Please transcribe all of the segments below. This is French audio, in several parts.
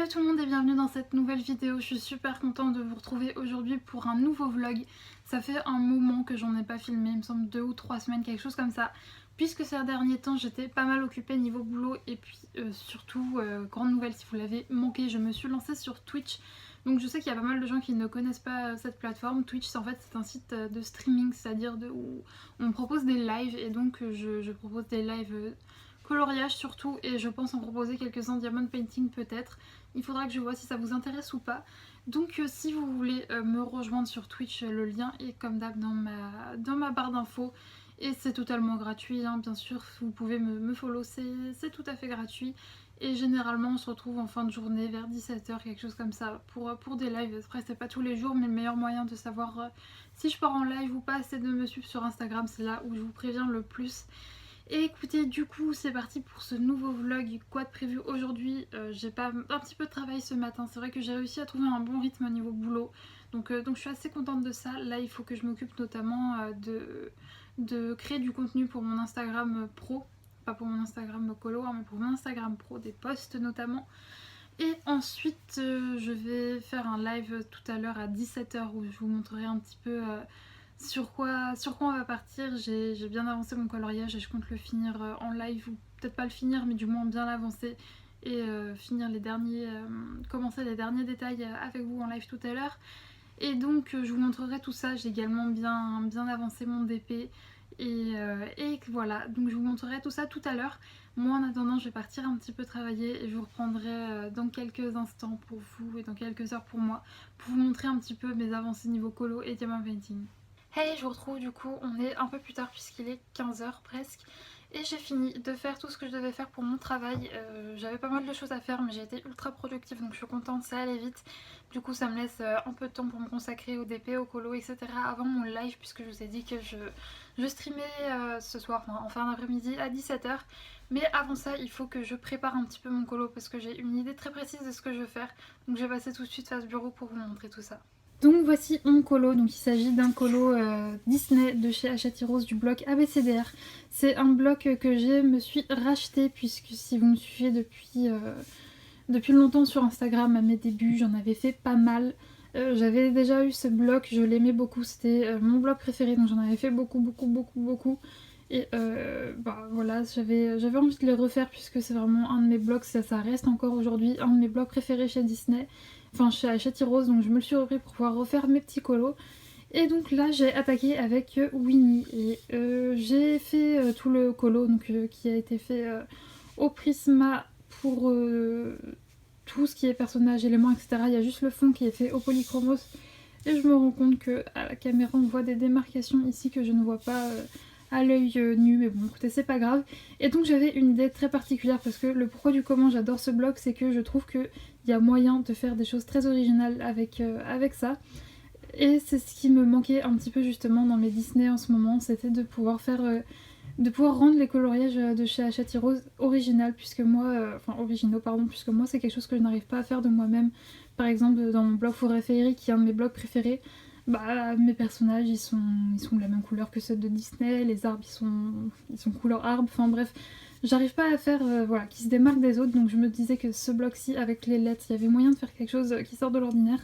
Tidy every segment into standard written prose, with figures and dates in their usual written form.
Salut tout le monde et bienvenue dans cette nouvelle vidéo. Je suis super contente de vous retrouver aujourd'hui pour un nouveau vlog. Ça fait un moment que j'en ai pas filmé, il me semble 2 ou 3 semaines, quelque chose comme ça. Puisque ces derniers temps j'étais pas mal occupée niveau boulot et puis surtout, grande nouvelle si vous l'avez manqué, je me suis lancée sur Twitch. Donc je sais qu'il y a pas mal de gens qui ne connaissent pas cette plateforme. Twitch en fait c'est un site de streaming, c'est-à-dire où on propose des lives et donc je propose des lives coloriage surtout, et je pense en proposer quelques-uns diamond painting peut-être. Il faudra que je vois si ça vous intéresse ou pas. Donc si vous voulez me rejoindre sur Twitch, le lien est comme d'hab dans ma barre d'infos. Et c'est totalement gratuit, hein, bien sûr, vous pouvez me follow, c'est tout à fait gratuit. Et généralement on se retrouve en fin de journée vers 17h, quelque chose comme ça, pour des lives. Après c'est pas tous les jours, mais le meilleur moyen de savoir si je pars en live ou pas, c'est de me suivre sur Instagram, c'est là où je vous préviens le plus. Et écoutez, du coup c'est parti pour ce nouveau vlog. Quoi de prévu aujourd'hui? J'ai pas un petit peu de travail ce matin, c'est vrai que j'ai réussi à trouver un bon rythme au niveau boulot, donc je suis assez contente de ça. Là il faut que je m'occupe notamment de créer du contenu pour mon Instagram pro, pas pour mon Instagram colo, hein, mais pour mon Instagram pro, des posts notamment. Et ensuite je vais faire un live tout à l'heure à 17h où je vous montrerai un petit peu sur quoi on va partir. J'ai bien avancé mon coloriage et je compte le finir en live, ou peut-être pas le finir mais du moins bien l'avancer et finir commencer les derniers détails avec vous en live tout à l'heure. Et donc je vous montrerai tout ça. J'ai également bien avancé mon DP et voilà, donc je vous montrerai tout ça tout à l'heure. Moi en attendant je vais partir un petit peu travailler et je vous reprendrai dans quelques instants pour vous et dans quelques heures pour moi, pour vous montrer un petit peu mes avancées niveau colo et diamond painting. Hey, je vous retrouve du coup, on est un peu plus tard puisqu'il est 15h presque. Et j'ai fini de faire tout ce que je devais faire pour mon travail. J'avais pas mal de choses à faire mais j'ai été ultra productive, donc je suis contente, ça allait vite. Du coup ça me laisse un peu de temps pour me consacrer au DP, au colo, etc. avant mon live, puisque je vous ai dit que je streamais ce soir, enfin en fin d'après-midi à 17h. Mais avant ça il faut que je prépare un petit peu mon colo parce que j'ai une idée très précise de ce que je veux faire. Donc je vais passer tout de suite face bureau pour vous montrer tout ça. Donc voici mon colo, donc il s'agit d'un colo Disney de chez Hachette Heroes du bloc ABCDR. C'est un bloc que je me suis racheté, puisque si vous me suivez depuis longtemps sur Instagram à mes débuts, j'en avais fait pas mal. J'avais déjà eu ce bloc, je l'aimais beaucoup, c'était mon bloc préféré, donc j'en avais fait beaucoup. Et voilà, j'avais envie de le refaire puisque c'est vraiment un de mes blocs, ça reste encore aujourd'hui un de mes blocs préférés chez Disney. Enfin chez Hachette Heroes, donc je me le suis repris pour pouvoir refaire mes petits colos. Et donc là j'ai attaqué avec Winnie et j'ai fait tout le colo donc, qui a été fait au Prisma pour tout ce qui est personnage, éléments, etc. Il y a juste le fond qui est fait au polychromos et je me rends compte que à la caméra on voit des démarcations ici que je ne vois pas à l'œil nu, mais bon écoutez c'est pas grave. Et donc j'avais une idée très particulière parce que le pourquoi du comment j'adore ce bloc, c'est que je trouve qu'il y a moyen de faire des choses très originales avec ça. Et c'est ce qui me manquait un petit peu justement dans mes Disney en ce moment, c'était de pouvoir rendre les coloriages de chez Hachette Heroes originaux pardon, puisque moi c'est quelque chose que je n'arrive pas à faire de moi-même. Par exemple dans mon bloc Forêt Féerique qui est un de mes blocs préférés, mes personnages ils sont de la même couleur que ceux de Disney, les arbres ils sont couleur arbre, enfin bref, j'arrive pas à faire qui se démarque des autres, donc je me disais que ce bloc-ci avec les lettres, il y avait moyen de faire quelque chose qui sort de l'ordinaire.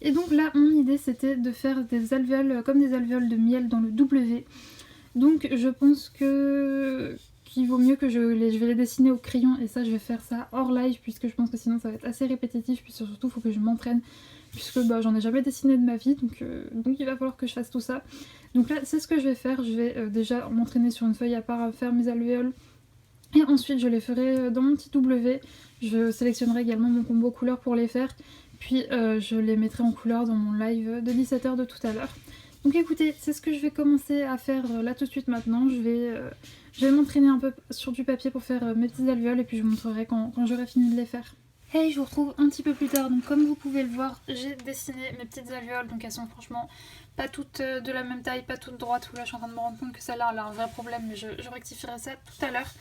Et donc là mon idée c'était de faire des alvéoles comme des alvéoles de miel dans le W. Donc je pense qu'il vaut mieux que je vais les dessiner au crayon, et ça je vais faire ça hors live puisque je pense que sinon ça va être assez répétitif, puis surtout il faut que je m'entraîne puisque j'en ai jamais dessiné de ma vie, donc il va falloir que je fasse tout ça. Donc là c'est ce que je vais faire, je vais déjà m'entraîner sur une feuille à part à faire mes alvéoles et ensuite je les ferai dans mon petit W. Je sélectionnerai également mon combo couleur pour les faire, puis je les mettrai en couleur dans mon live de 17h de tout à l'heure. Donc écoutez, c'est ce que je vais commencer à faire là tout de suite maintenant. Je vais m'entraîner un peu sur du papier pour faire mes petits alvéoles et puis je vous montrerai quand j'aurai fini de les faire. Hey, je vous retrouve un petit peu plus tard. Donc comme vous pouvez le voir, j'ai dessiné mes petites alvéoles. Donc elles sont franchement pas toutes de la même taille, pas toutes droites. Là je suis en train de me rendre compte que celle-là elle a un vrai problème, mais je rectifierai ça tout à l'heure.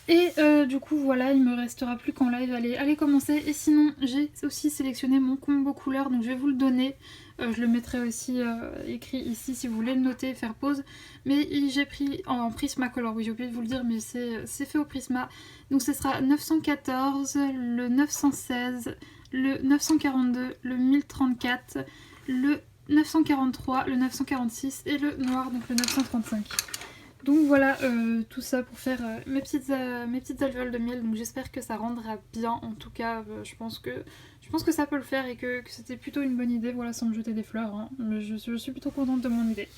Et du coup voilà, il me restera plus qu'en live allez commencer. Et sinon j'ai aussi sélectionné mon combo couleur, donc je vais vous le donner. Je le mettrai aussi écrit ici si vous voulez le noter et faire pause. Mais j'ai pris en Prismacolor, oui j'ai oublié de vous le dire, mais c'est fait au Prisma. Donc ce sera 914, le 916, le 942, le 1034, le 943, le 946 et le noir, donc le 935. Donc voilà, tout ça pour faire mes petites alvéoles de miel. Donc j'espère que ça rendra bien. En tout cas, je pense que ça peut le faire et que c'était plutôt une bonne idée. Voilà, sans me jeter des fleurs, hein. Mais je suis plutôt contente de mon idée.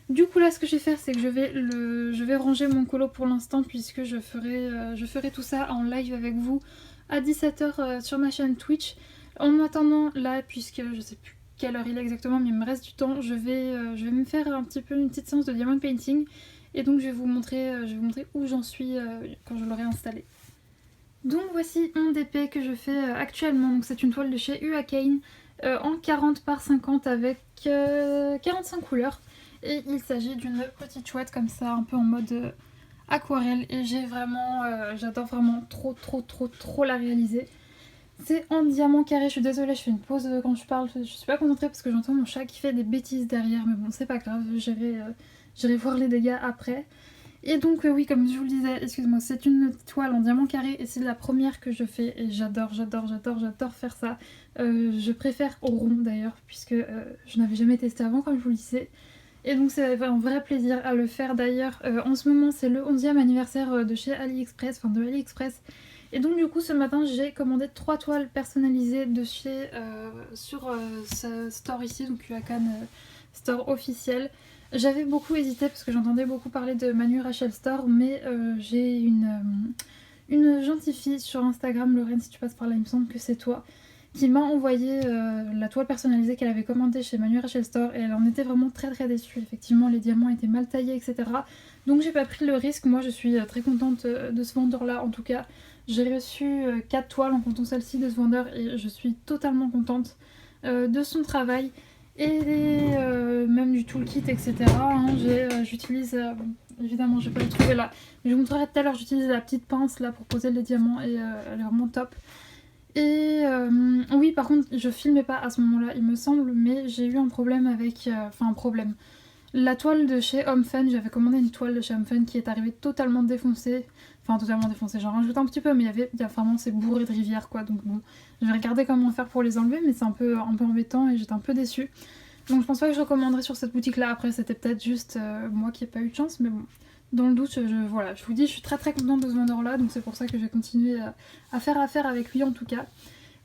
Du coup là, ce que je vais faire, c'est que je vais ranger mon colo pour l'instant, puisque je ferai tout ça en live avec vous à 17h sur ma chaîne Twitch. En attendant là, puisque je sais plus quelle heure il est exactement, mais il me reste du temps, je vais me faire un petit peu une petite séance de diamond painting. Et donc je vais vous montrer où j'en suis quand je l'aurai installé. Donc voici mon DP que je fais actuellement. Donc c'est une toile de chez Huacane en 40 par 50 avec 45 couleurs. Et il s'agit d'une petite chouette comme ça, un peu en mode aquarelle. Et j'adore vraiment trop la réaliser. C'est en diamant carré, je suis désolée, je fais une pause quand je parle, je suis pas concentrée parce que j'entends mon chat qui fait des bêtises derrière, mais bon c'est pas grave, j'irai voir les dégâts après. Et donc oui, comme je vous le disais, excuse-moi, c'est une toile en diamant carré et c'est la première que je fais et j'adore faire ça. Je préfère au rond d'ailleurs, puisque je n'avais jamais testé avant comme je vous le disais. Et donc c'est un vrai plaisir à le faire d'ailleurs. En ce moment c'est le 11e anniversaire de chez AliExpress, enfin de AliExpress. Et donc du coup ce matin j'ai commandé 3 toiles personnalisées de chez sur ce store ici, donc Huacane store officiel. J'avais beaucoup hésité parce que j'entendais beaucoup parler de Manu Rachel Store, mais j'ai une gentille fille sur Instagram, Lorraine si tu passes par là il me semble que c'est toi, qui m'a envoyé la toile personnalisée qu'elle avait commandée chez Manu Rachel Store et elle en était vraiment très déçue. Effectivement les diamants étaient mal taillés etc. Donc j'ai pas pris le risque, moi je suis très contente de ce vendeur là en tout cas. J'ai reçu 4 toiles en comptant celle-ci de ce vendeur et je suis totalement contente de son travail et même du toolkit etc. Hein, j'utilise, évidemment je vais pas le trouver là, mais je vous montrerai tout à l'heure, j'utilise la petite pince là pour poser les diamants et elle est vraiment top. Et oui par contre je filmais pas à ce moment là il me semble, mais j'ai eu un problème avec, enfin un problème. La toile de chez Home Fun, j'avais commandé une toile de chez Home Fun qui est arrivée totalement défoncée. Enfin totalement défoncée, j'en rajoute un petit peu, mais vraiment c'est bourré de rivières quoi. Donc bon, je vais regarder comment faire pour les enlever, mais c'est un peu embêtant et j'étais un peu déçue. Donc je pense pas que je recommanderais sur cette boutique là. Après c'était peut-être juste moi qui ai pas eu de chance, mais bon. Dans le doute, voilà, je vous dis, je suis très contente de ce vendeur là, donc c'est pour ça que je vais continuer à faire affaire avec lui en tout cas.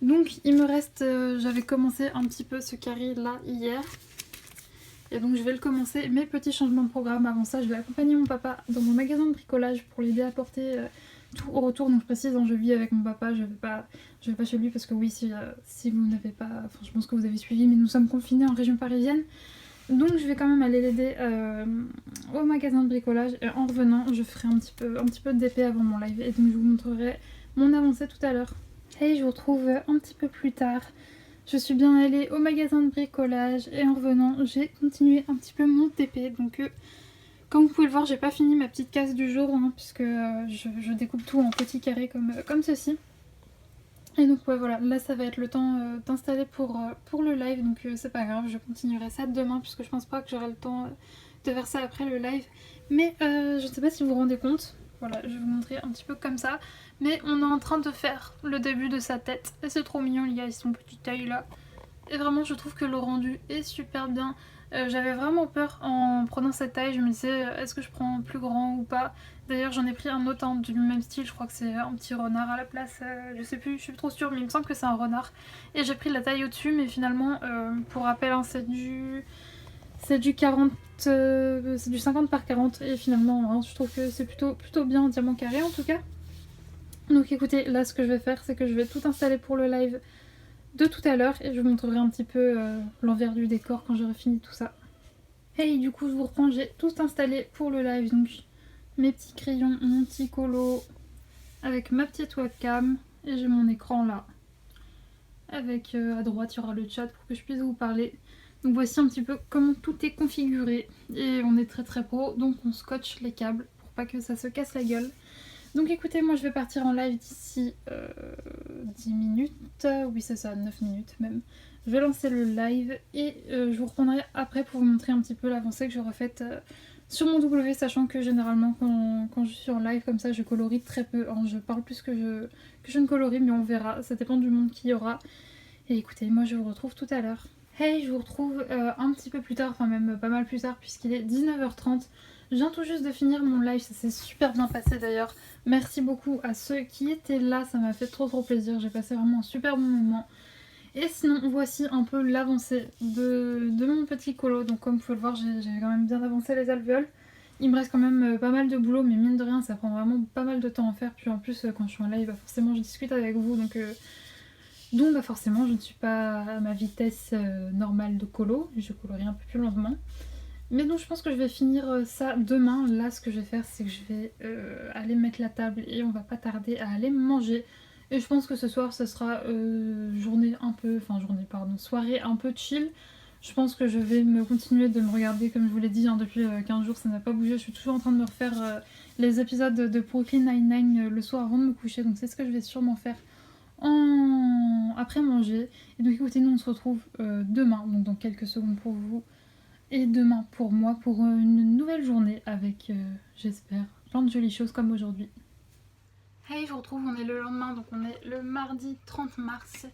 Donc il me reste, j'avais commencé un petit peu ce carré là hier. Et donc je vais le commencer, mes petits changements de programme. Avant ça je vais accompagner mon papa dans mon magasin de bricolage pour l'aider à porter tout au retour. Donc je précise, hein, je vis avec mon papa, je vais pas chez lui parce que oui si vous n'avez pas, enfin je pense que vous avez suivi, mais nous sommes confinés en région parisienne. Donc je vais quand même aller l'aider au magasin de bricolage et en revenant je ferai un petit peu de DP avant mon live et donc je vous montrerai mon avancée tout à l'heure. Et je vous retrouve un petit peu plus tard. Je suis bien allée au magasin de bricolage et en revenant j'ai continué un petit peu mon TP. Donc comme vous pouvez le voir j'ai pas fini ma petite case du jour hein, puisque je découpe tout en petits carrés comme ceci. Et donc ouais voilà, là ça va être le temps d'installer pour le live, donc c'est pas grave, je continuerai ça demain puisque je pense pas que j'aurai le temps de faire ça après le live. Mais je sais pas si vous vous rendez compte, voilà je vais vous montrer un petit peu comme ça, mais on est en train de faire le début de sa tête et c'est trop mignon, il y a son petit œil là. Et vraiment je trouve que le rendu est super bien. J'avais vraiment peur en prenant cette taille, je me disais est-ce que je prends plus grand ou pas. D'ailleurs j'en ai pris un autre du même style, je crois que c'est un petit renard à la place, je sais plus, je suis trop sûre mais il me semble que c'est un renard. Et j'ai pris la taille au dessus mais finalement pour rappel hein, c'est du 40, c'est du 50 par 40 et finalement hein, je trouve que c'est plutôt bien en diamant carré en tout cas. Donc écoutez, là ce que je vais faire c'est que je vais tout installer pour le live de tout à l'heure et je vous montrerai un petit peu l'envers du décor quand j'aurai fini tout ça. Et du coup je vous reprends, j'ai tout installé pour le live, donc mes petits crayons, mon petit colo avec ma petite webcam et j'ai mon écran là avec à droite il y aura le chat pour que je puisse vous parler. Donc voici un petit peu comment tout est configuré et on est très pro, donc on scotche les câbles pour pas que ça se casse la gueule. Donc écoutez, moi je vais partir en live d'ici 10 minutes, oui c'est ça, 9 minutes même. Je vais lancer le live et je vous reprendrai après pour vous montrer un petit peu l'avancée que j'aurai faite sur mon W, sachant que généralement quand je suis en live comme ça je colorie très peu, hein. Je parle plus que je ne colorie, mais on verra, ça dépend du monde qu'il y aura. Et écoutez, moi je vous retrouve tout à l'heure. Hey, je vous retrouve un petit peu plus tard, enfin même pas mal plus tard puisqu'il est 19h30. Je viens tout juste de finir mon live, ça s'est super bien passé d'ailleurs. Merci beaucoup à ceux qui étaient là, ça m'a fait trop plaisir, j'ai passé vraiment un super bon moment. Et sinon, voici un peu l'avancée de mon petit colo. Donc comme vous pouvez le voir, j'ai quand même bien avancé les alvéoles. Il me reste quand même pas mal de boulot, mais mine de rien, ça prend vraiment pas mal de temps à faire. Puis en plus, quand je suis en live, bah forcément je discute avec vous, donc bah forcément je ne suis pas à ma vitesse normale de colo. Je colorie un peu plus lentement. Mais donc je pense que je vais finir ça demain. Là ce que je vais faire c'est que je vais aller mettre la table et on va pas tarder à aller manger. Et je pense que ce soir ce sera soirée un peu chill. Je pense que je vais continuer de me regarder comme je vous l'ai dit, hein, depuis 15 jours ça n'a pas bougé. Je suis toujours en train de me refaire les épisodes de Brooklyn Nine-Nine le soir avant de me coucher. Donc c'est ce que je vais sûrement faire après manger. Et donc écoutez, nous on se retrouve demain, donc dans quelques secondes pour vous. Et demain pour moi, pour une nouvelle journée avec, j'espère, plein de jolies choses comme aujourd'hui. Hey, je vous retrouve, on est le lendemain, donc on est le mardi 30 mars.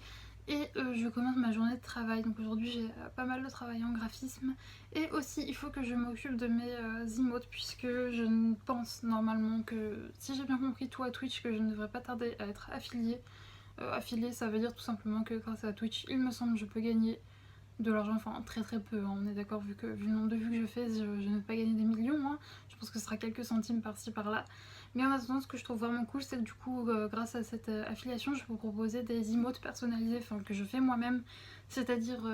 Et je commence ma journée de travail. Donc aujourd'hui j'ai pas mal de travail en graphisme. Et aussi il faut que je m'occupe de mes emotes, puisque je ne pense normalement que, si j'ai bien compris tout à Twitch, que je ne devrais pas tarder à être affiliée. Affiliée ça veut dire tout simplement que grâce à Twitch, il me semble, je peux gagner de l'argent, enfin très peu, hein, on est d'accord, vu le nombre de vues que je fais, je ne vais pas gagner des millions, hein. Je pense que ce sera quelques centimes par-ci par-là. Mais en attendant, ce que je trouve vraiment cool, c'est que du coup, grâce à cette affiliation, je peux vous proposer des emotes personnalisés, enfin que je fais moi-même. C'est-à-dire,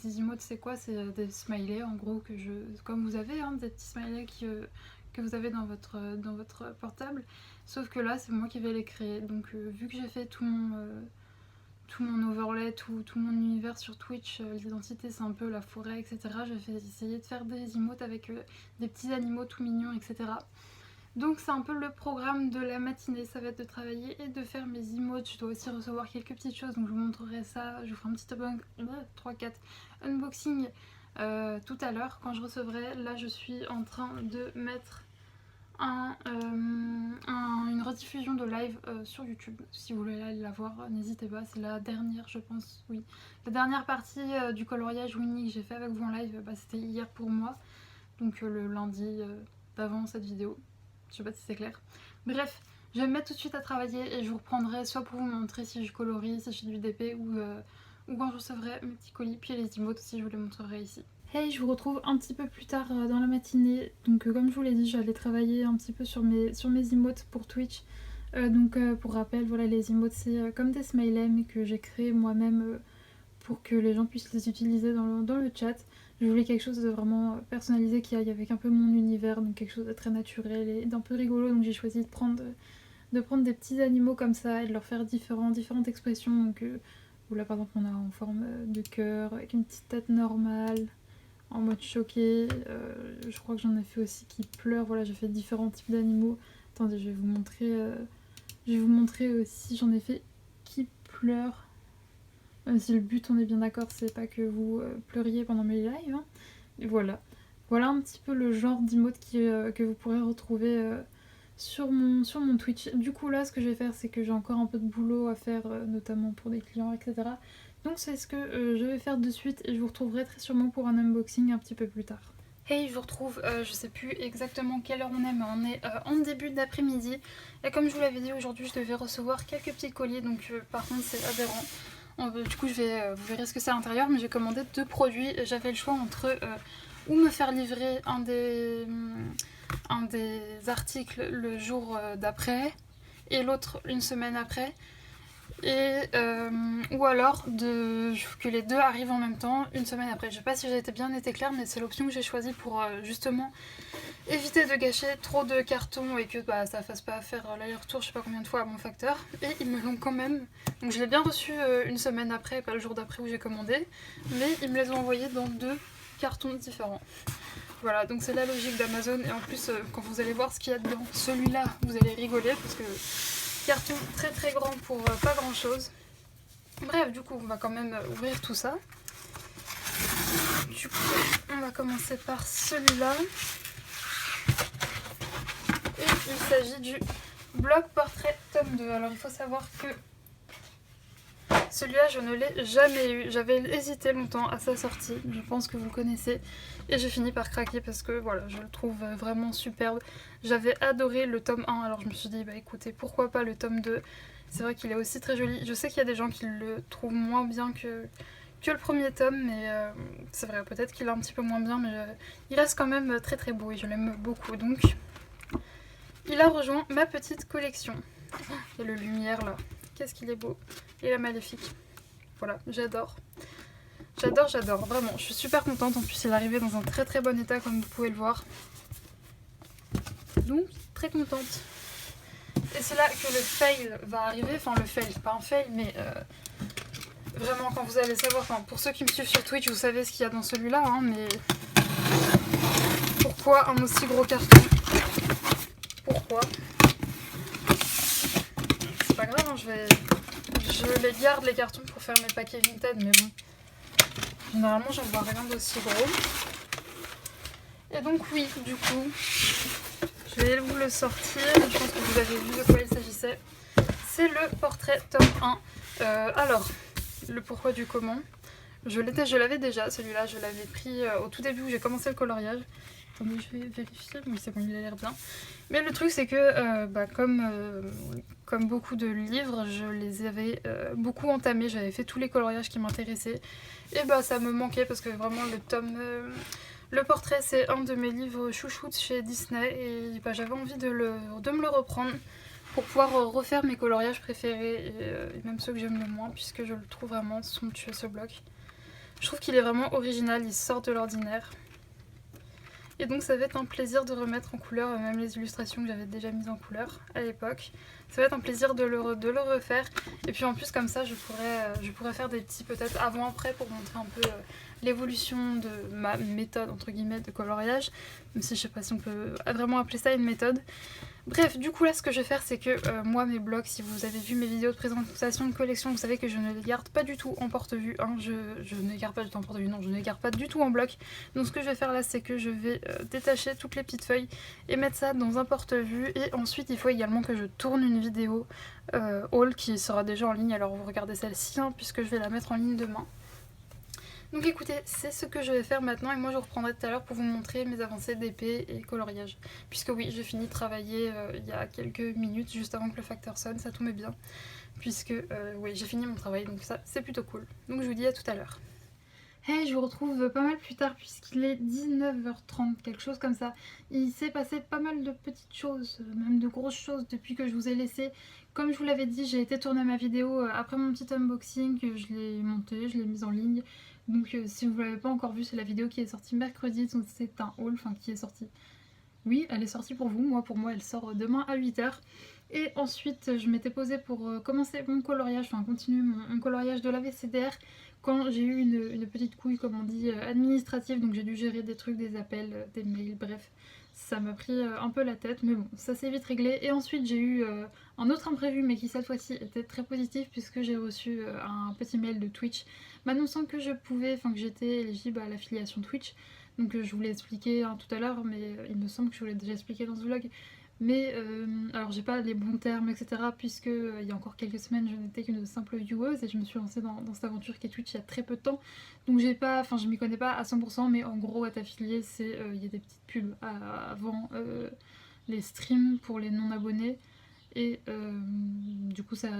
des emotes, c'est quoi? C'est des smileys, en gros, comme vous avez, hein, des petits smileys que vous avez dans votre portable. Sauf que là, c'est moi qui vais les créer. Donc, vu que j'ai fait tout mon overlay, tout mon univers sur Twitch, l'identité c'est un peu la forêt, etc. Je vais essayer de faire des emotes avec des petits animaux tout mignons, etc. Donc c'est un peu le programme de la matinée, ça va être de travailler et de faire mes emotes. Je dois aussi recevoir quelques petites choses, donc je vous montrerai ça. Je vous ferai un petit 3-4 unboxing tout à l'heure quand je recevrai. Là je suis en train de mettre une rediffusion de live sur YouTube. Si vous voulez aller la voir, n'hésitez pas, c'est la dernière, je pense, oui. La dernière partie du coloriage Winnie que j'ai fait avec vous en live, c'était hier pour moi, donc le lundi d'avant cette vidéo. Je sais pas si c'est clair. Bref, je vais me mettre tout de suite à travailler et je vous reprendrai soit pour vous montrer si je colorie, si je fais du DP ou quand je recevrai mes petits colis, puis les emotes aussi je vous les montrerai ici. Hey, je vous retrouve un petit peu plus tard dans la matinée. Donc comme je vous l'ai dit, j'allais travailler un petit peu sur mes emotes pour Twitch. Pour rappel, voilà, les emotes c'est comme des smileys mais que j'ai créé moi-même pour que les gens puissent les utiliser dans le chat. Je voulais quelque chose de vraiment personnalisé qui aille avec un peu mon univers, donc quelque chose de très naturel et d'un peu rigolo. Donc j'ai choisi de prendre des petits animaux comme ça et de leur faire différentes expressions. Donc là par exemple on a en forme de cœur avec une petite tête normale, en mode choqué, je crois que j'en ai fait aussi qui pleurent, voilà, j'ai fait différents types d'animaux. Attendez, je vais vous montrer aussi, j'en ai fait qui pleurent. Même si le but, on est bien d'accord, c'est pas que vous pleuriez pendant mes lives, hein. Et voilà un petit peu le genre d'emote que vous pourrez retrouver sur mon Twitch. Du coup là, ce que je vais faire, c'est que j'ai encore un peu de boulot à faire, notamment pour des clients, etc. Donc c'est ce que je vais faire de suite et je vous retrouverai très sûrement pour un unboxing un petit peu plus tard. Hey, je vous retrouve, je sais plus exactement quelle heure on est, mais on est en début d'après-midi. Et comme je vous l'avais dit, aujourd'hui je devais recevoir quelques petits colis, donc par contre c'est aberrant. Du coup vous verrez ce que c'est à l'intérieur, mais j'ai commandé 2 produits. J'avais le choix entre ou me faire livrer un des articles le jour d'après et l'autre une semaine après. Ou alors que les deux arrivent en même temps une semaine après. Je sais pas si j'ai bien été claire, mais c'est l'option que j'ai choisie pour justement éviter de gâcher trop de cartons et que ça fasse pas faire l'aller-retour je sais pas combien de fois à mon facteur. Et ils me l'ont quand même. Donc je l'ai bien reçu une semaine après, pas le jour d'après où j'ai commandé, mais ils me les ont envoyés dans 2 cartons différents. Voilà, donc c'est la logique d'Amazon et en plus quand vous allez voir ce qu'il y a dedans, celui-là vous allez rigoler parce que carton très très grand pour pas grand chose. Bref, du coup on va quand même ouvrir tout ça. Du coup on va commencer par celui-là. Et il s'agit du bloc portrait tome 2. Alors il faut savoir que celui-là je ne l'ai jamais eu. J'avais hésité longtemps à sa sortie, je pense que vous le connaissez. Et j'ai fini par craquer parce que voilà, je le trouve vraiment superbe. J'avais adoré le tome 1, alors je me suis dit bah écoutez, pourquoi pas le tome 2. C'est vrai qu'il est aussi très joli. Je sais qu'il y a des gens qui le trouvent moins bien que le premier tome, mais c'est vrai, peut-être qu'il est un petit peu moins bien, mais il reste quand même très très beau et je l'aime beaucoup. Donc il a rejoint ma petite collection. Et le lumière là, qu'est-ce qu'il est beau. Et la maléfique. Voilà, j'adore. J'adore, j'adore, vraiment. Je suis super contente. En plus, il est arrivé dans un très très bon état, comme vous pouvez le voir. Donc, très contente. Et c'est là que le fail va arriver. Enfin, le fail, c'est pas un fail, mais vraiment, quand vous allez savoir... Enfin, pour ceux qui me suivent sur Twitch, vous savez ce qu'il y a dans celui-là, hein, mais... Pourquoi un aussi gros carton? Pourquoi? C'est pas grave, hein, je les garde les cartons pour faire mes paquets Vinted, mais bon. Généralement, j'en vois rien d'aussi gros. Et donc oui, du coup, je vais vous le sortir. Je pense que vous avez vu de quoi il s'agissait. C'est le portrait tome 1. Alors, le pourquoi du comment. Je l'avais déjà, celui-là, je l'avais pris au tout début où j'ai commencé le coloriage. Attendez, je vais vérifier. Oui, c'est bon, il a l'air bien. Mais le truc, c'est que comme beaucoup de livres, je les avais beaucoup entamés. J'avais fait tous les coloriages qui m'intéressaient. Et bah, ça me manquait parce que vraiment, le portrait, c'est un de mes livres chouchoutes chez Disney. Et bah, j'avais envie de me le reprendre pour pouvoir refaire mes coloriages préférés et même ceux que j'aime le moins, puisque je le trouve vraiment somptueux, ce bloc. Je trouve qu'il est vraiment original, il sort de l'ordinaire. Et donc ça va être un plaisir de remettre en couleur même les illustrations que j'avais déjà mises en couleur à l'époque. Ça va être un plaisir de le refaire. Et puis en plus comme ça je pourrais faire des petits peut-être avant-après pour montrer un peu l'évolution de ma méthode entre guillemets de coloriage. Même si je sais pas si on peut vraiment appeler ça une méthode. Bref, du coup là ce que je vais faire c'est que moi mes blogs, si vous avez vu mes vidéos de présentation de collection, vous savez que je ne les garde pas du tout en porte-vue. Hein. Je ne les garde pas du tout en porte-vue, non, je ne les garde pas du tout en bloc. Donc ce que je vais faire là c'est que je vais détacher toutes les petites feuilles et mettre ça dans un porte-vue. Et ensuite il faut également que je tourne une vidéo haul qui sera déjà en ligne. Alors vous regardez celle-ci hein, puisque je vais la mettre en ligne demain. Donc écoutez, c'est ce que je vais faire maintenant et moi je reprendrai tout à l'heure pour vous montrer mes avancées d'épée et coloriage. Puisque oui, j'ai fini de travailler il y a quelques minutes juste avant que le facteur sonne, ça tombait bien. Puisque oui, j'ai fini mon travail, donc ça c'est plutôt cool. Donc je vous dis à tout à l'heure. Hey, je vous retrouve pas mal plus tard puisqu'il est 19h30, quelque chose comme ça. Il s'est passé pas mal de petites choses, même de grosses choses depuis que je vous ai laissé. Comme je vous l'avais dit, j'ai été tourner ma vidéo après mon petit unboxing, je l'ai montée, je l'ai mise en ligne. Donc si vous ne l'avez pas encore vu, c'est la vidéo qui est sortie mercredi, donc c'est un haul, enfin qui est sorti. Oui, elle est sortie pour vous, pour moi elle sort demain à 8h. Et ensuite je m'étais posée pour commencer mon coloriage, enfin continuer mon coloriage de la VCDR quand j'ai eu une petite couille, comme on dit, administrative, donc j'ai dû gérer des trucs, des appels, des mails, bref. Ça m'a pris un peu la tête, mais bon, ça s'est vite réglé. Et ensuite j'ai eu un autre imprévu, mais qui cette fois-ci était très positif, puisque j'ai reçu un petit mail de Twitch m'annonçant que je pouvais, enfin que j'étais éligible à l'affiliation Twitch. Donc je vous l'ai expliqué tout à l'heure, mais il me semble que je vous l'ai déjà expliqué dans ce vlog. Mais alors j'ai pas les bons termes etc, puisque il y a encore quelques semaines je n'étais qu'une simple vieweuse et je me suis lancée dans cette aventure qui est Twitch il y a très peu de temps. Donc j'ai pas, enfin je m'y connais pas à 100%, mais en gros être affilié c'est, il y a des petites pubs avant les streams pour les non abonnés. Et du coup ça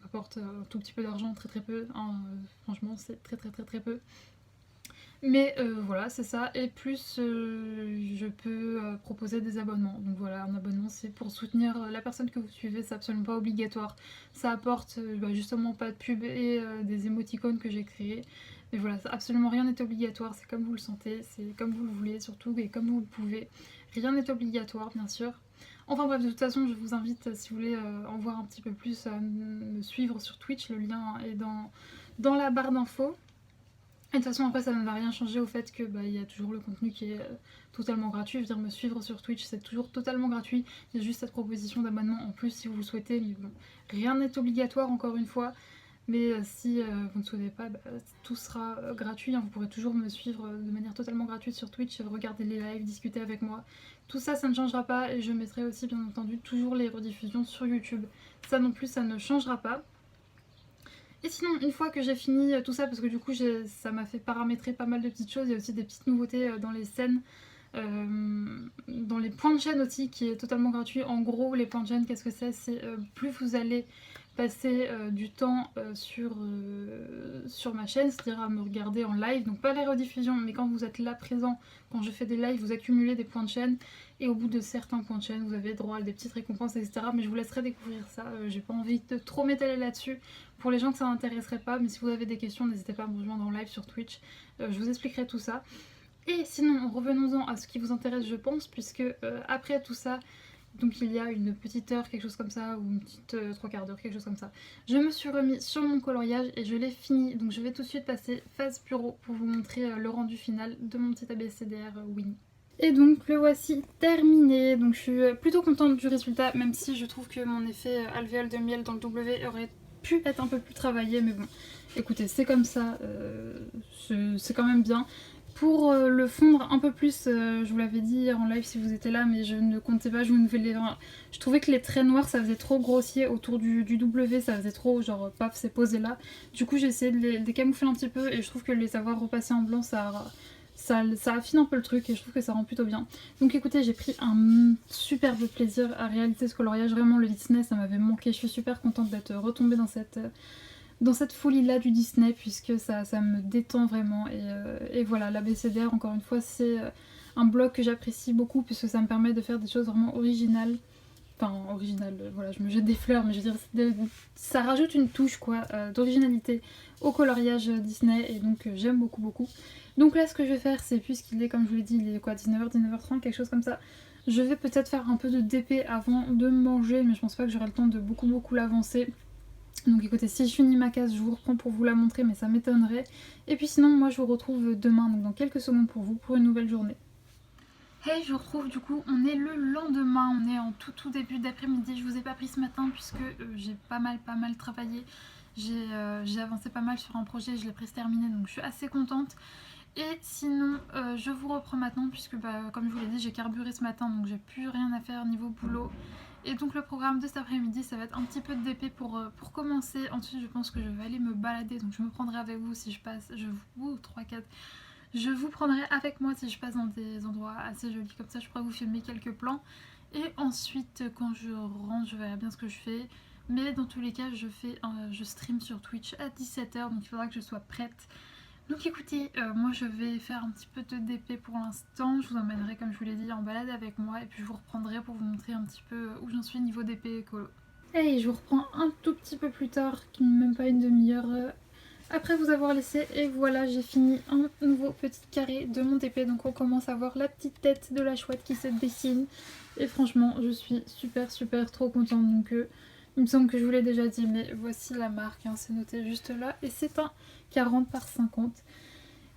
apporte un tout petit peu d'argent, très peu, hein, franchement c'est très peu. Mais voilà, c'est ça. Et plus, je peux proposer des abonnements. Donc voilà, un abonnement, c'est pour soutenir la personne que vous suivez. C'est absolument pas obligatoire. Ça apporte justement pas de pub et des émoticônes que j'ai créés. Mais voilà, absolument rien n'est obligatoire. C'est comme vous le sentez, c'est comme vous le voulez surtout et comme vous le pouvez. Rien n'est obligatoire, bien sûr. Enfin bref, de toute façon, je vous invite, si vous voulez en voir un petit peu plus, à me suivre sur Twitch. Le lien est dans la barre d'infos. Et de toute façon après ça ne va rien changer au fait que il y a toujours le contenu qui est totalement gratuit. Je veux dire, me suivre sur Twitch c'est toujours totalement gratuit. Il y a juste cette proposition d'abonnement en plus si vous le souhaitez, mais bon, rien n'est obligatoire encore une fois. Mais si vous ne souhaitez pas, tout sera gratuit, hein. Vous pourrez toujours me suivre de manière totalement gratuite sur Twitch, regarder les lives, discuter avec moi. Tout ça, ça ne changera pas et je mettrai aussi bien entendu toujours les rediffusions sur YouTube. Ça non plus, ça ne changera pas. Et sinon, une fois que j'ai fini tout ça, parce que du coup ça m'a fait paramétrer pas mal de petites choses, il y a aussi des petites nouveautés dans les scènes, dans les points de chaîne aussi, qui est totalement gratuit. En gros, les points de chaîne, qu'est-ce que c'est? C'est plus vous allez passer du temps sur ma chaîne, c'est-à-dire à me regarder en live, donc pas les rediffusions, mais quand vous êtes là présent, quand je fais des lives, vous accumulez des points de chaîne, et au bout de certains points de chaîne, vous avez droit à des petites récompenses, etc. Mais je vous laisserai découvrir ça, j'ai pas envie de trop m'étaler là-dessus, pour les gens que ça n'intéresserait pas, mais si vous avez des questions, n'hésitez pas à me rejoindre en live sur Twitch, je vous expliquerai tout ça. Et sinon, revenons-en à ce qui vous intéresse, je pense, puisque après tout ça, donc il y a une petite heure, quelque chose comme ça, ou une petite 3/4 d'heure, quelque chose comme ça. Je me suis remis sur mon coloriage et je l'ai fini. Donc je vais tout de suite passer phase bureau pour vous montrer le rendu final de mon petit ABCDR Winnie. Et donc le voici terminé. Donc je suis plutôt contente du résultat, même si je trouve que mon effet alvéole de miel dans le W aurait pu être un peu plus travaillé. Mais bon, écoutez, c'est comme ça, c'est quand même bien. Pour le fondre un peu plus, je vous l'avais dit hier en live si vous étiez là, mais je ne comptais pas jouer une nouvelle les... Je trouvais que les traits noirs ça faisait trop grossier autour du W, ça faisait trop genre paf c'est posé là. Du coup j'ai essayé de les camoufler un petit peu et je trouve que les avoir repassés en blanc ça affine un peu le truc et je trouve que ça rend plutôt bien. Donc écoutez, j'ai pris un superbe plaisir à réaliser ce coloriage, vraiment le Disney ça m'avait manqué, je suis super contente d'être retombée dans cette folie là du Disney puisque ça me détend vraiment et voilà, l'ABCDR encore une fois c'est un blog que j'apprécie beaucoup puisque ça me permet de faire des choses vraiment originales. Enfin originales, voilà je me jette des fleurs mais je veux dire ça rajoute une touche quoi d'originalité au coloriage Disney et donc j'aime beaucoup. Donc là ce que je vais faire c'est puisqu'il est comme je vous l'ai dit il est quoi 19h, 19h30 quelque chose comme ça. Je vais peut-être faire un peu de DP avant de manger mais je pense pas que j'aurai le temps de beaucoup l'avancer. Donc écoutez, si je finis ma case, je vous reprends pour vous la montrer, mais ça m'étonnerait. Et puis sinon, moi je vous retrouve demain, donc dans quelques secondes pour vous, pour une nouvelle journée. Hey, je vous retrouve du coup, on est le lendemain, on est en tout début d'après-midi. Je vous ai pas pris ce matin puisque j'ai pas mal travaillé. J'ai avancé pas mal sur un projet, je l'ai presque terminé, donc je suis assez contente. Et sinon, je vous reprends maintenant puisque comme je vous l'ai dit, j'ai carburé ce matin, donc j'ai plus rien à faire niveau boulot. Et donc le programme de cet après-midi ça va être un petit peu de DP pour commencer. Ensuite je pense que je vais aller me balader, donc je me prendrai avec vous si je passe, je vous prendrai avec moi si je passe dans des endroits assez jolis comme ça, je pourrais vous filmer quelques plans. Et ensuite quand je rentre je verrai bien ce que je fais. Mais dans tous les cas je stream sur Twitch à 17h, donc il faudra que je sois prête. Donc écoutez, moi je vais faire un petit peu de DP pour l'instant, je vous emmènerai comme je vous l'ai dit en balade avec moi et puis je vous reprendrai pour vous montrer un petit peu où j'en suis niveau DP écolo. Et je vous reprends un tout petit peu plus tard, qui n'est même pas une demi-heure après vous avoir laissé, et voilà j'ai fini un nouveau petit carré de mon DP, donc on commence à voir la petite tête de la chouette qui se dessine et franchement je suis super trop contente. Donc il me semble que je vous l'ai déjà dit, mais voici la marque, hein, c'est noté juste là et c'est un 40 par 50.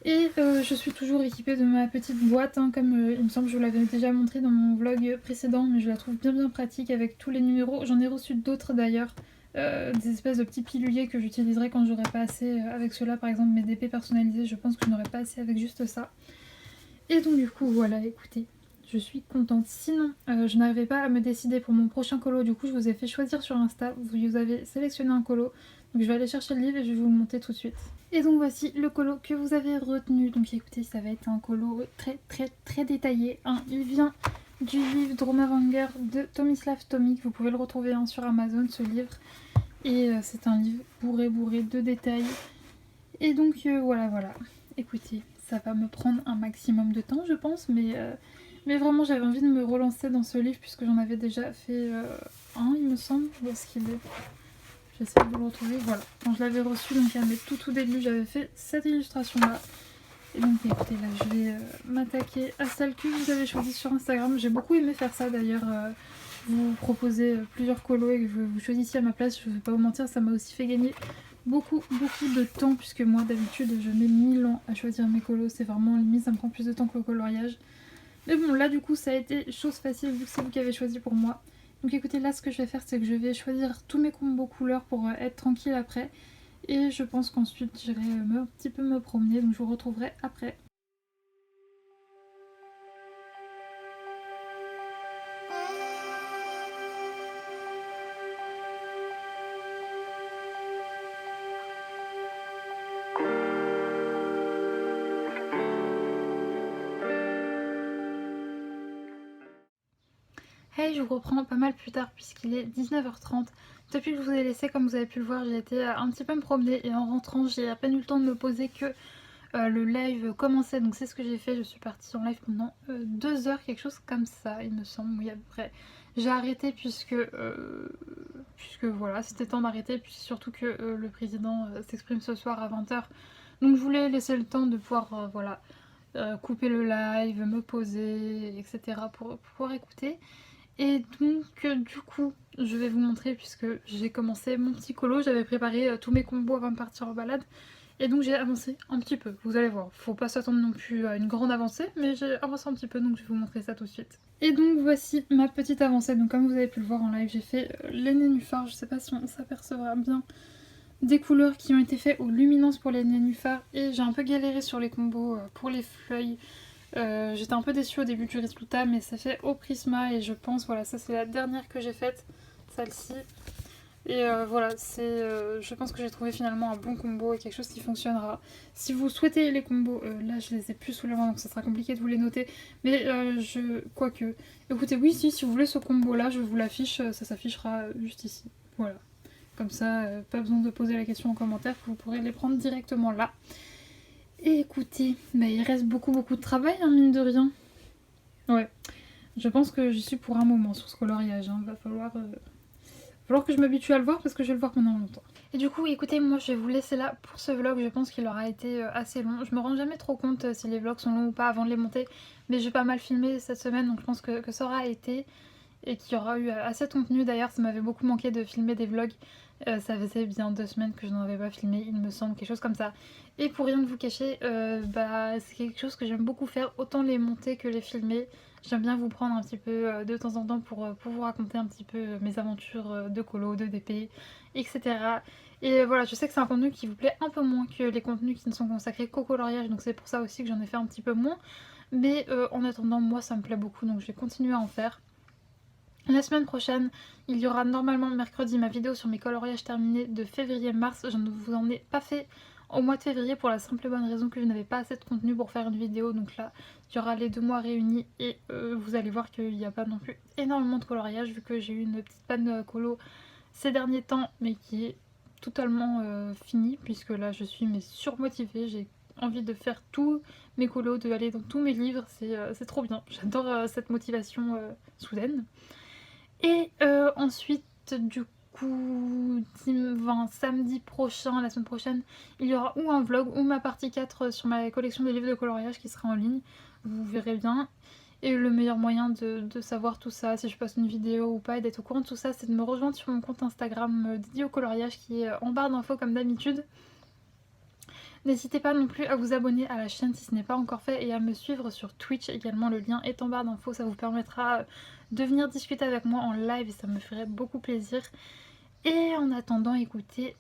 Et je suis toujours équipée de ma petite boîte, hein, comme il me semble que je vous l'avais déjà montré dans mon vlog précédent, mais je la trouve bien pratique avec tous les numéros. J'en ai reçu d'autres d'ailleurs, des espèces de petits piluliers que j'utiliserai quand j'aurai pas assez avec cela, par exemple mes DP personnalisés, je pense que je n'aurai pas assez avec juste ça. Et donc du coup voilà, écoutez, je suis contente. Sinon, je n'arrivais pas à me décider pour mon prochain colo, du coup je vous ai fait choisir sur Insta, vous avez sélectionné un colo. Donc je vais aller chercher le livre et je vais vous le monter tout de suite. Et donc voici le colo que vous avez retenu. Donc écoutez, ça va être un colo très détaillé. Il vient du livre Dromavanger de Tomislav Tomik. Vous pouvez le retrouver sur Amazon ce livre. Et c'est un livre bourré de détails. Et donc voilà. Écoutez, ça va me prendre un maximum de temps je pense. Mais vraiment j'avais envie de me relancer dans ce livre puisque j'en avais déjà fait un il me semble. Où est-ce qu'il est ? J'essaie de vous le retrouver, voilà. Quand je l'avais reçu, donc à mes tout début, j'avais fait cette illustration là. Et donc écoutez, là je vais m'attaquer à celle que vous avez choisie sur Instagram. J'ai beaucoup aimé faire ça d'ailleurs, vous proposer plusieurs colos et que vous choisissiez à ma place. Je ne vais pas vous mentir, ça m'a aussi fait gagner beaucoup de temps, puisque moi d'habitude je mets 1000 ans à choisir mes colos, c'est vraiment limite, ça me prend plus de temps que le coloriage. Mais bon, là du coup ça a été chose facile vu que c'est vous qui avez choisi pour moi. Donc écoutez, là ce que je vais faire, c'est que je vais choisir tous mes combos couleurs pour être tranquille après. Et je pense qu'ensuite j'irai un petit peu me promener, donc je vous retrouverai après. Hey, je vous reprends pas mal plus tard puisqu'il est 19h30. Depuis que je vous ai laissé, comme vous avez pu le voir, j'ai été un petit peu me promener et en rentrant, j'ai à peine eu le temps de me poser que le live commençait. Donc c'est ce que j'ai fait, je suis partie en live pendant 2 heures, quelque chose comme ça, il me semble. Oui, après, j'ai arrêté puisque voilà, c'était temps d'arrêter. Puis surtout que le président s'exprime ce soir à 20h. Donc je voulais laisser le temps de pouvoir voilà, couper le live, me poser, etc. pour pouvoir écouter. Et donc du coup je vais vous montrer puisque j'ai commencé mon petit colo, j'avais préparé tous mes combos avant de partir en balade et donc j'ai avancé un petit peu, vous allez voir, faut pas s'attendre non plus à une grande avancée mais j'ai avancé un petit peu donc je vais vous montrer ça tout de suite. Et donc voici ma petite avancée, donc comme vous avez pu le voir en live j'ai fait les nénuphars, je sais pas si on s'apercevra bien des couleurs qui ont été faites aux luminances pour les nénuphars et j'ai un peu galéré sur les combos pour les feuilles. J'étais un peu déçue au début du résultat mais ça fait au prisma et je pense, voilà, ça c'est la dernière que j'ai faite, celle-ci. Et voilà, je pense que j'ai trouvé finalement un bon combo et quelque chose qui fonctionnera. Si vous souhaitez les combos, là je les ai plus sous la main donc ça sera compliqué de vous les noter. Mais quoique, écoutez, oui, si vous voulez ce combo là, je vous l'affiche, ça s'affichera juste ici. Voilà, comme ça, pas besoin de poser la question en commentaire, vous pourrez les prendre directement là. Et écoutez, bah, il reste beaucoup de travail, hein, mine de rien. Ouais, je pense que j'y suis pour un moment sur ce coloriage. Hein. Va falloir que je m'habitue à le voir parce que je vais le voir pendant longtemps. Et du coup, écoutez, moi je vais vous laisser là pour ce vlog. Je pense qu'il aura été assez long. Je me rends jamais trop compte si les vlogs sont longs ou pas avant de les monter. Mais j'ai pas mal filmé cette semaine, donc je pense que ça aura été. Et qu'il y aura eu assez de contenu. D'ailleurs, ça m'avait beaucoup manqué de filmer des vlogs. Ça faisait bien 2 semaines que je n'en avais pas filmé, il me semble, quelque chose comme ça. Et pour rien de vous cacher, c'est quelque chose que j'aime beaucoup faire, autant les monter que les filmer. J'aime bien vous prendre un petit peu de temps en temps pour vous raconter un petit peu mes aventures de colo, de DP, etc. Et voilà, je sais que c'est un contenu qui vous plaît un peu moins que les contenus qui ne sont consacrés qu'au coloriage, donc c'est pour ça aussi que j'en ai fait un petit peu moins. Mais en attendant, moi ça me plaît beaucoup, donc je vais continuer à en faire. La semaine prochaine, il y aura normalement mercredi ma vidéo sur mes coloriages terminés de février-mars. Je ne vous en ai pas fait au mois de février pour la simple et bonne raison que je n'avais pas assez de contenu pour faire une vidéo. Donc là, il y aura les 2 mois réunis et vous allez voir qu'il n'y a pas non plus énormément de coloriage vu que j'ai eu une petite panne colo ces derniers temps mais qui est totalement finie puisque là je suis surmotivée. J'ai envie de faire tous mes colos, de aller dans tous mes livres, c'est trop bien. J'adore cette motivation soudaine. Et ensuite, du coup, samedi prochain, la semaine prochaine, il y aura ou un vlog ou ma partie 4 sur ma collection de livres de coloriage qui sera en ligne. Vous verrez bien. Et le meilleur moyen de savoir tout ça, si je poste une vidéo ou pas, et d'être au courant de tout ça, c'est de me rejoindre sur mon compte Instagram dédié au coloriage qui est en barre d'infos comme d'habitude. N'hésitez pas non plus à vous abonner à la chaîne si ce n'est pas encore fait et à me suivre sur Twitch également, le lien est en barre d'infos, ça vous permettra de venir discuter avec moi en live et ça me ferait beaucoup plaisir. Et en attendant, écoutez,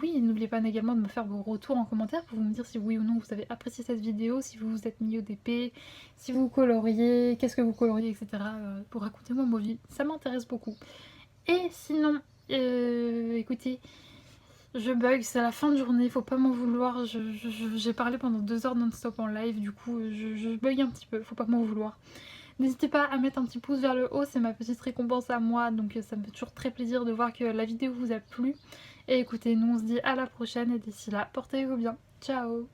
oui, n'oubliez pas également de me faire vos retours en commentaire pour me dire si oui ou non vous avez apprécié cette vidéo, si vous vous êtes mis au DP, si vous coloriez, qu'est-ce que vous coloriez, etc. Pour raconter moi ma vie, ça m'intéresse beaucoup. Et sinon, écoutez... Je bug, c'est la fin de journée, faut pas m'en vouloir, j'ai parlé pendant 2 heures non-stop en live, du coup je bug un petit peu, faut pas m'en vouloir. N'hésitez pas à mettre un petit pouce vers le haut, c'est ma petite récompense à moi, donc ça me fait toujours très plaisir de voir que la vidéo vous a plu. Et écoutez, nous on se dit à la prochaine et d'ici là, portez-vous bien, ciao.